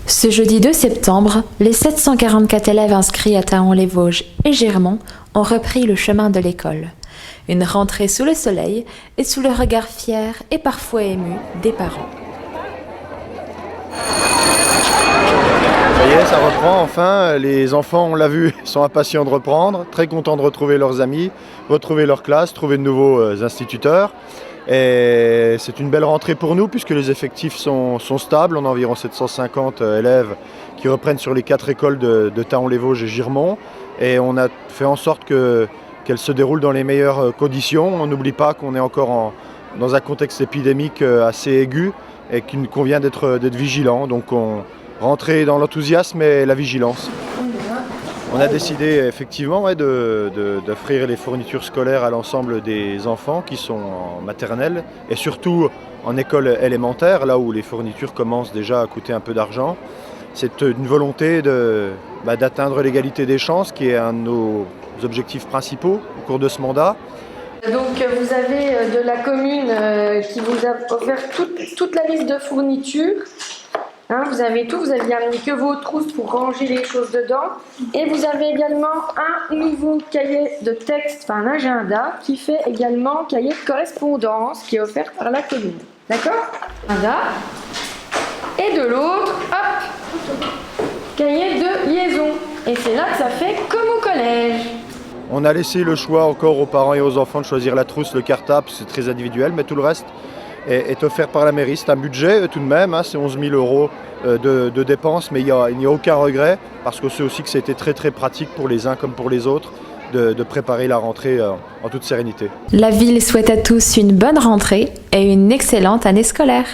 Ce jeudi 2 septembre, les 744 élèves inscrits à Thaon-les-Vosges et Girmont ont repris le chemin de l'école. Une rentrée sous le soleil et sous le regard fier et parfois ému des parents. Ça y est, ça reprend enfin. Les enfants, on l'a vu, sont impatients de reprendre, très contents de retrouver leurs amis, retrouver leur classe, trouver de nouveaux instituteurs. Et c'est une belle rentrée pour nous puisque les effectifs sont stables. On a environ 750 élèves qui reprennent sur les 4 écoles de Thaon-les-Vosges et Girmont. Et on a fait en sorte qu'elles se déroulent dans les meilleures conditions. On n'oublie pas qu'on est encore dans un contexte épidémique assez aigu et qu'il convient d'être vigilant. Donc on rentrer dans l'enthousiasme et la vigilance. On a décidé effectivement d'offrir les fournitures scolaires à l'ensemble des enfants qui sont en maternelle et surtout en école élémentaire, là où les fournitures commencent déjà à coûter un peu d'argent. C'est une volonté d'atteindre l'égalité des chances qui est un de nos objectifs principaux au cours de ce mandat. Donc vous avez de la commune qui vous a offert toute la liste de fournitures. Vous avez tout, vous aviez amené que vos trousses pour ranger les choses dedans. Et vous avez également un nouveau cahier de texte, un agenda, qui fait également cahier de correspondance, qui est offert par la commune. D'accord ? Agenda. Et de l'autre, hop, cahier de liaison. Et c'est là que ça fait comme au collège. On a laissé le choix encore aux parents et aux enfants de choisir la trousse, le cartable, c'est très individuel, mais tout le reste est offert par la mairie. C'est un budget tout de même, c'est 11 000 € de dépenses, mais il n'y a aucun regret, parce que c'est aussi que c'était très très pratique pour les uns comme pour les autres de préparer la rentrée en toute sérénité. La ville souhaite à tous une bonne rentrée et une excellente année scolaire.